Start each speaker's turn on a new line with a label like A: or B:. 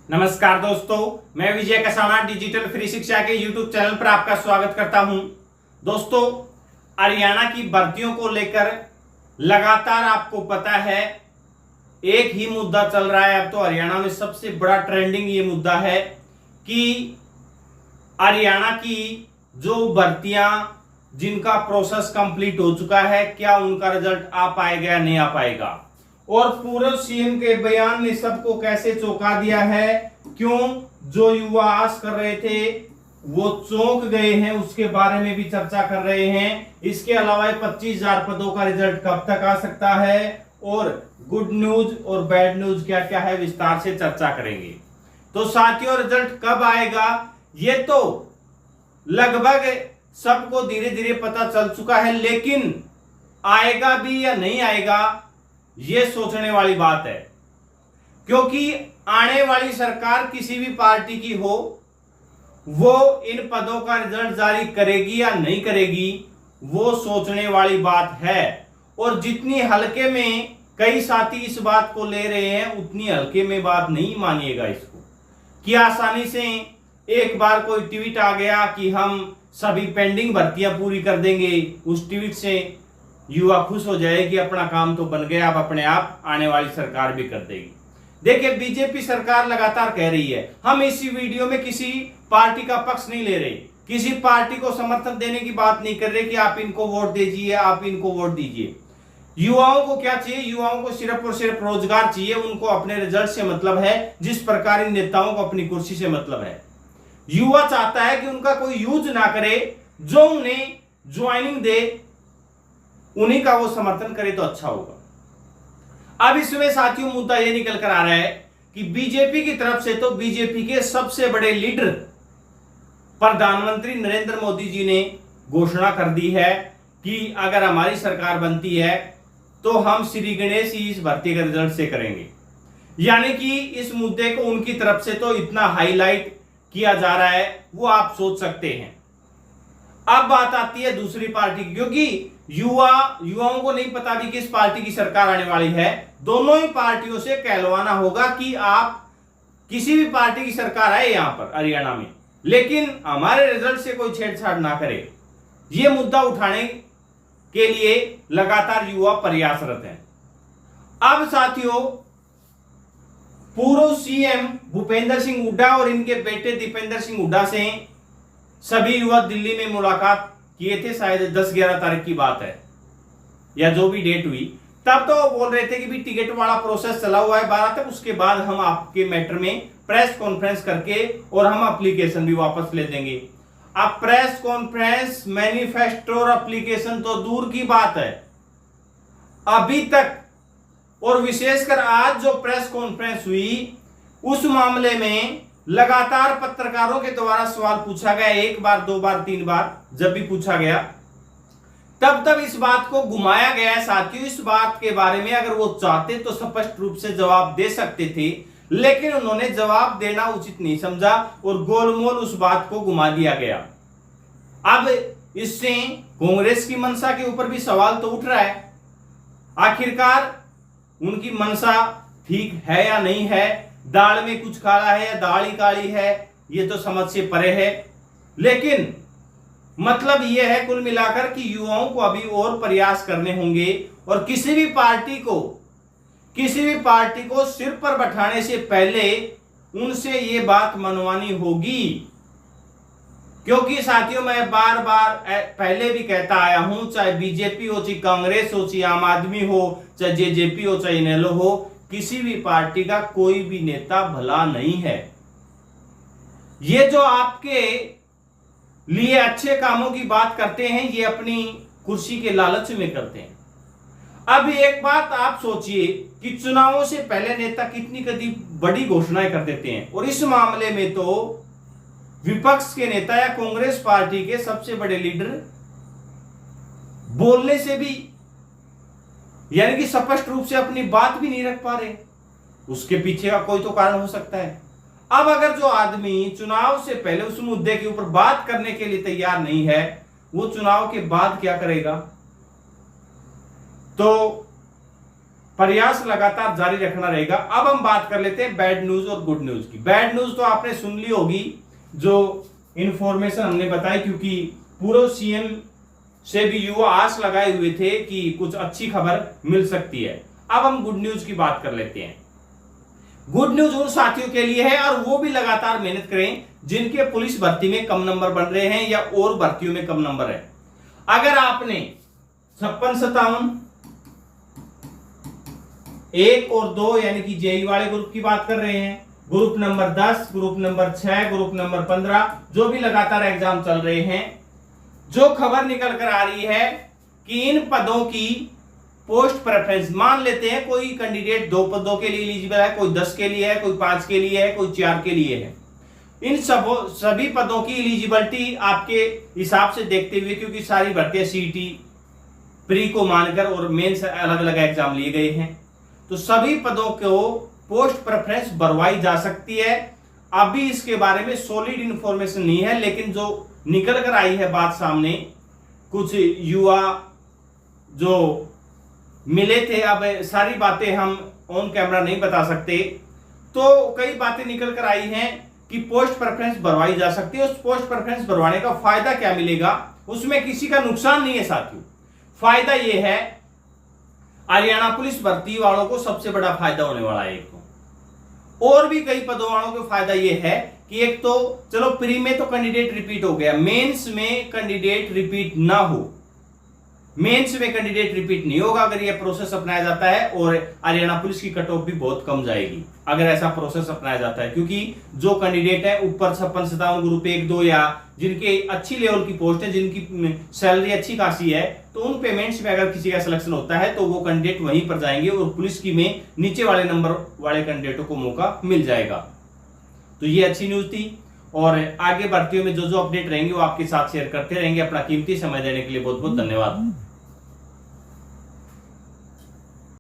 A: नमस्कार दोस्तों, मैं विजय कसाना डिजिटल फ्री शिक्षा के यूट्यूब चैनल पर आपका स्वागत करता हूं। दोस्तों, हरियाणा की भर्तियों को लेकर लगातार आपको पता है एक ही मुद्दा चल रहा है। अब तो हरियाणा में सबसे बड़ा ट्रेंडिंग ये मुद्दा है कि हरियाणा की जो भर्तियां जिनका प्रोसेस कंप्लीट हो चुका है, क्या उनका रिजल्ट आ पाएगा या नहीं आ पाएगा। और पूर्व सीएम के बयान ने सबको कैसे चौंका दिया है। क्यों जो युवा आस कर रहे थे वो चौंक गए हैं, उसके बारे में भी चर्चा कर रहे हैं। इसके अलावा 25,000 पदों का रिजल्ट कब तक आ सकता है और गुड न्यूज और बैड न्यूज क्या क्या है, विस्तार से चर्चा करेंगे। तो साथियों, रिजल्ट कब आएगा ये तो लगभग सबको धीरे धीरे पता चल चुका है, लेकिन आएगा भी या नहीं आएगा ये सोचने वाली बात है। क्योंकि आने वाली सरकार किसी भी पार्टी की हो, वो इन पदों का रिजल्ट जारी करेगी या नहीं करेगी वो सोचने वाली बात है। और जितनी हल्के में कई साथी इस बात को ले रहे हैं, उतनी हल्के में बात नहीं मानिएगा इसको कि आसानी से एक बार कोई ट्वीट आ गया कि हम सभी पेंडिंग भर्तियां पूरी कर देंगे, उस ट्वीट से युवा खुश हो जाए कि अपना काम तो बन गया, अब अपने आप आने वाली सरकार भी कर देगी। देखिए, बीजेपी सरकार लगातार कह रही है, हम इसी वीडियो में किसी पार्टी का पक्ष नहीं ले रहे, किसी पार्टी को समर्थन देने की बात नहीं कर रहे कि आप इनको वोट दीजिए, आप इनको वोट दीजिए। युवाओं को क्या चाहिए? युवाओं को सिर्फ और सिर्फ रोजगार चाहिए। उनको अपने रिजल्ट से मतलब है, जिस प्रकार इन नेताओं को अपनी कुर्सी से मतलब है। युवा चाहता है कि उनका कोई यूज ना करे, जो उन्हें ज्वाइनिंग दे उन्हीं का वो समर्थन करे तो अच्छा होगा। अब इसमें साथियों मुद्दा ये निकल कर आ रहा है कि बीजेपी की तरफ से तो बीजेपी के सबसे बड़े लीडर प्रधानमंत्री नरेंद्र मोदी जी ने घोषणा कर दी है कि अगर हमारी सरकार बनती है तो हम श्री गणेश ही इस भर्ती का रिजल्ट से करेंगे। यानी कि इस मुद्दे को उनकी तरफ से तो इतना हाईलाइट किया जा रहा है, वो आप सोच सकते हैं। अब बात आती है दूसरी पार्टी की, क्योंकि युवाओं को नहीं पता भी किस पार्टी की सरकार आने वाली है। दोनों ही पार्टियों से कहलवाना होगा कि आप किसी भी पार्टी की सरकार आए यहां पर हरियाणा में, लेकिन हमारे रिजल्ट से कोई छेड़छाड़ ना करे। यह मुद्दा उठाने के लिए लगातार युवा प्रयासरत हैं। अब साथियों, पूर्व सीएम भूपेंद्र सिंह हुड्डा और इनके बेटे दीपेंद्र सिंह हुड्डा से सभी युवा दिल्ली में मुलाकात किए थे। शायद 10-11 तारीख की बात है या जो भी डेट हुई, तब तो बोल रहे थे कि भी टिकट वाला प्रोसेस चला हुआ है 12 तक, उसके बाद हम आपके मैटर में प्रेस कॉन्फ्रेंस करके और हम एप्लीकेशन भी वापस ले देंगे। अब प्रेस कॉन्फ्रेंस, मैनिफेस्टो और एप्लीकेशन तो दूर की बात है, अभी तक और विशेषकर आज जो प्रेस कॉन्फ्रेंस हुई उस मामले में लगातार पत्रकारों के द्वारा सवाल पूछा गया, एक बार, दो बार, तीन बार जब भी पूछा गया तब इस बात को घुमाया गया। साथियों, इस बात के बारे में अगर वो चाहते तो स्पष्ट रूप से जवाब दे सकते थे, लेकिन उन्होंने जवाब देना उचित नहीं समझा और गोलमोल उस बात को घुमा दिया गया। अब इससे कांग्रेस की मंशा के ऊपर भी सवाल तो उठ रहा है, आखिरकार उनकी मंशा ठीक है या नहीं है, दाल में कुछ काला है या दाल ही काली है, ये तो समझ से परे है। लेकिन मतलब यह है कुल मिलाकर कि युवाओं को अभी और प्रयास करने होंगे और किसी भी पार्टी को सिर पर बैठाने से पहले उनसे यह बात मनवानी होगी। क्योंकि साथियों, मैं बार बार पहले भी कहता आया हूं, चाहे बीजेपी हो, चाहे कांग्रेस हो, चाहे आम आदमी हो, चाहे जेजेपी हो, चाहे इनेलो हो, किसी भी पार्टी का कोई भी नेता भला नहीं है। ये जो आपके लिए अच्छे कामों की बात करते हैं, ये अपनी कुर्सी के लालच में करते हैं। अब एक बात आप सोचिए कि चुनावों से पहले नेता कितनी कदी बड़ी घोषणाएं कर देते हैं, और इस मामले में तो विपक्ष के नेता या कांग्रेस पार्टी के सबसे बड़े लीडर बोलने से भी, यानी कि स्पष्ट रूप से अपनी बात भी नहीं रख पा रहे। उसके पीछे का कोई तो कारण हो सकता है। अब अगर जो आदमी चुनाव से पहले उस मुद्दे के ऊपर बात करने के लिए तैयार नहीं है, वो चुनाव के बाद क्या करेगा? तो प्रयास लगातार जारी रखना रहेगा। अब हम बात कर लेते हैं बैड न्यूज और गुड न्यूज की। बैड न्यूज तो आपने सुन ली होगी, जो इंफॉर्मेशन हमने बताई, क्योंकि पूर्व सीएम से भी युवा आस लगाए हुए थे कि कुछ अच्छी खबर मिल सकती है। अब हम गुड न्यूज की बात कर लेते हैं। गुड न्यूज उन साथियों के लिए है, और वो भी लगातार मेहनत करें जिनके पुलिस भर्ती में कम नंबर बन रहे हैं या और भर्तियों में कम नंबर है। अगर आपने 56-57 1 और 2 यानी कि जेई वाले ग्रुप की बात कर रहे हैं, group number 10, group number 6, group number 15, जो भी लगातार एग्जाम चल रहे हैं, जो खबर निकल कर आ रही है कि इन पदों की पोस्ट प्रेफरेंस, मान लेते हैं कोई कैंडिडेट 2 पदों के लिए एलिजिबल है, कोई 10 के लिए है, कोई 5 के लिए है, कोई 4 के लिए है। इन सभी पदों की एलिजिबिलिटी आपके हिसाब से देखते हुए, क्योंकि सारी भर्तियां सीटी प्री को मानकर और मेंस अलग अलग एग्जाम लिए गए हैं, तो सभी पदों को पोस्ट प्रेफरेंस भरवाई जा सकती है। अभी इसके बारे में सॉलिड इंफॉर्मेशन नहीं है, लेकिन जो निकल कर आई है बात सामने, कुछ युवा जो मिले थे, अब सारी बातें हम ऑन कैमरा नहीं बता सकते, तो कई बातें निकल कर आई हैं कि पोस्ट प्रेफरेंस भरवाई जा सकती है। उस पोस्ट प्रेफरेंस भरवाने का फायदा क्या मिलेगा, उसमें किसी का नुकसान नहीं है साथियों। फायदा यह है, हरियाणा पुलिस भर्ती वालों को सबसे बड़ा फायदा होने वाला है। एक तो और भी कई पदों वालों को फायदा यह है कि एक तो चलो प्री में तो कैंडिडेट रिपीट हो गया, मेंस में कैंडिडेट रिपीट ना हो, मेंस में कैंडिडेट रिपीट नहीं होगा अगर यह प्रोसेस अपनाया जाता है, और हरियाणा पुलिस की कट ऑफ भी बहुत कम जाएगी अगर ऐसा प्रोसेस अपनाया जाता है। क्योंकि जो कैंडिडेट है ऊपर 56-57 ग्रुप 1, 2 या जिनके अच्छी लेवल की पोस्ट है, जिनकी सैलरी अच्छी खासी है, तो उन पेमेंट्स में अगर किसी का सिलेक्शन होता है तो वो कैंडिडेट वहीं पर जाएंगे और पुलिस की में नीचे वाले नंबर वाले कैंडिडेटों को मौका मिल जाएगा। तो ये अच्छी न्यूज थी, और आगे भर्तियों में जो जो अपडेट रहेंगे वो आपके साथ शेयर करते रहेंगे। अपना कीमती समय देने के लिए बहुत बहुत धन्यवाद।